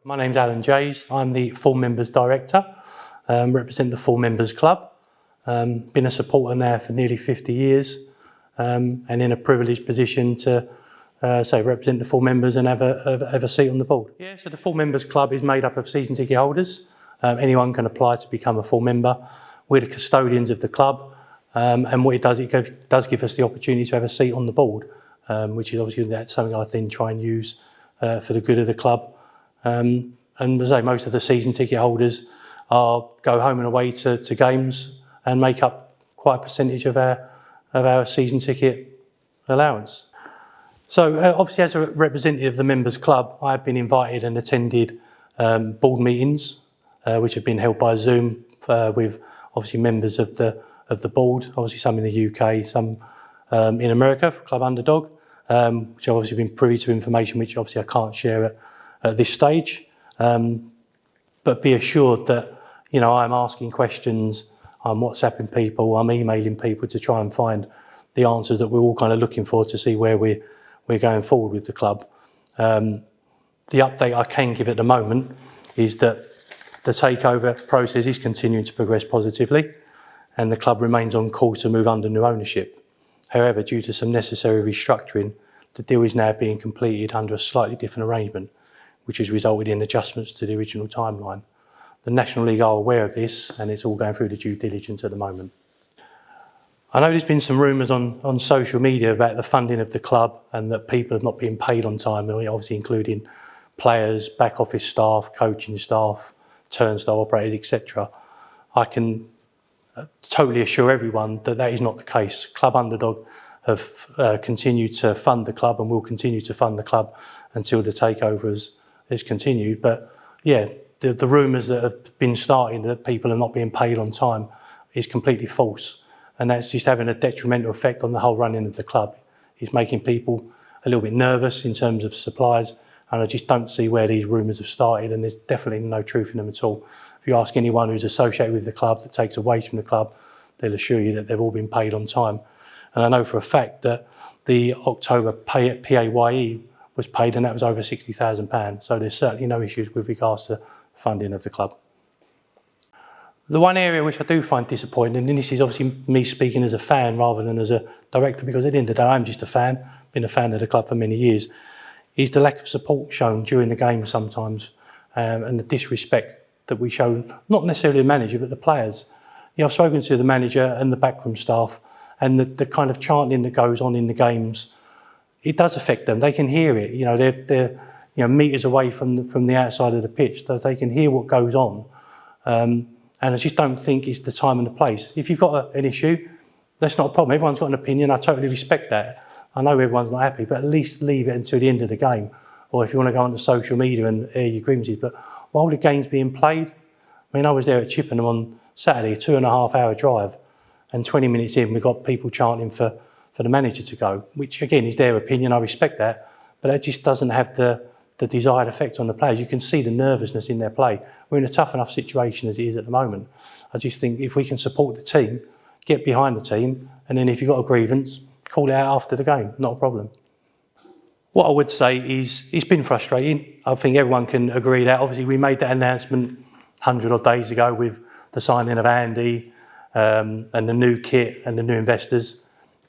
My name's Jeyes. I'm the Full Members Director, represent the Full Members Club. Been a supporter now for nearly 50 years and in a privileged position to represent the full members and have a seat on the board. Yeah, so the Full Members Club is made up of season ticket holders. Anyone can apply to become a full member. We're the custodians of the club, and what it does give us the opportunity to have a seat on the board, which is obviously that's something I then try and use for the good of the club. And as I say, most of the season ticket holders go home and away to games and make up quite a percentage of our season ticket allowance. So obviously, as a representative of the members club, I have been invited and attended board meetings, which have been held by Zoom with obviously members of the board. Obviously, some in the UK, some in America for Club Underdog, which I've obviously been privy to information which obviously I can't share at this stage. But be assured that I'm asking questions, I'm WhatsApping people, I'm emailing people to try and find the answers that we're all kind of looking for to see where we're going forward with the club. The update I can give at the moment is that the takeover process is continuing to progress positively and the club remains on course to move under new ownership. However, due to some necessary restructuring, the deal is now being completed under a slightly different arrangement, which has resulted in adjustments to the original timeline. The National League are aware of this and it's all going through the due diligence at the moment. I know there's been some rumours on social media about the funding of the club and that people have not been paid on time, obviously including players, back office staff, coaching staff, turnstile operators, etc. I can totally assure everyone that that is not the case. Club Underdog have continued to fund the club and will continue to fund the club until the takeover is continued. But yeah, the rumours that have been starting that people are not being paid on time is completely false. And that's just having a detrimental effect on the whole running of the club. It's making people a little bit nervous in terms of supplies, and I just don't see where these rumours have started, and there's definitely no truth in them at all. If you ask anyone who's associated with the club that takes a wage from the club, they'll assure you that they've all been paid on time. And I know for a fact that the October PAYE was paid and that was over £60,000. So there's certainly no issues with regards to funding of the club. The one area which I do find disappointing, and this is obviously me speaking as a fan rather than as a director, because at the end of the day I'm just a fan, been a fan of the club for many years, is the lack of support shown during the game sometimes, and the disrespect that we show, not necessarily the manager, but the players. I've spoken to the manager and the backroom staff, and the kind of chanting that goes on in the games, it does affect them. They can hear it. They're metres away from the outside of the pitch, so they can hear what goes on. And I just don't think it's the time and the place. If you've got an issue, that's not a problem. Everyone's got an opinion. I totally respect that. I know everyone's not happy, but at least leave it until the end of the game. Or if you want to go onto social media and air your grievances. But while the game's being played, I was there at Chippenham on Saturday, a 2.5 hour drive, and 20 minutes in, we've got people chanting for the manager to go, which again is their opinion. I respect that, but that just doesn't have the desired effect on the players. You can see the nervousness in their play. We're in a tough enough situation as it is at the moment. I just think if we can support the team, get behind the team, and then if you've got a grievance, call it out after the game, not a problem. What I would say is it's been frustrating. I think everyone can agree that. Obviously, we made that announcement 100 odd days ago with the signing of Andy and the new kit and the new investors.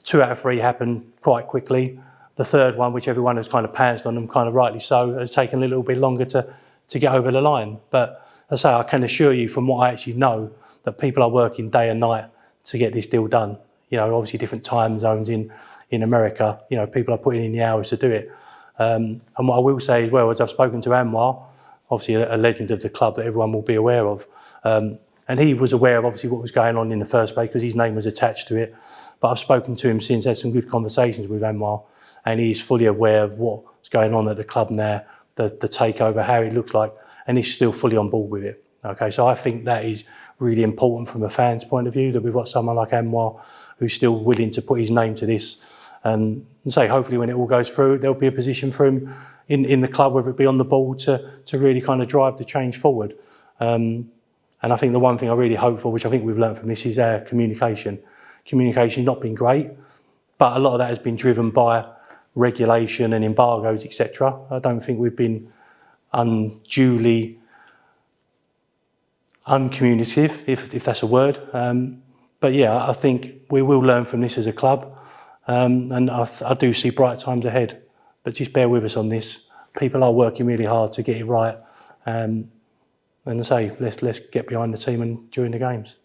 2 out of 3 happened quite quickly. The third one, which everyone has kind of pounced on and kind of rightly so, has taken a little bit longer to get over the line. But as I say, I can assure you from what I actually know that people are working day and night to get this deal done. Obviously different time zones in America, people are putting in the hours to do it. And what I will say as well is I've spoken to Anwar, obviously a legend of the club that everyone will be aware of. And he was aware of obviously what was going on in the first place because his name was attached to it. But I've spoken to him since, had some good conversations with Anwar, and he's fully aware of what's going on at the club now, the takeover, how it looks like, and he's still fully on board with it. Okay, so I think that is really important from a fan's point of view, that we've got someone like Anwar who's still willing to put his name to this. And say, hopefully when it all goes through, there'll be a position for him in the club, whether it be on the board, to really kind of drive the change forward. And I think the one thing I really hope for, which I think we've learned from this, is our communication. Communication's not been great, but a lot of that has been driven by regulation and embargoes, etc. I don't think we've been unduly uncommunicative, if that's a word. But yeah, I think we will learn from this as a club, and I do see bright times ahead. But just bear with us on this. People are working really hard to get it right, and I say let's get behind the team and during the games.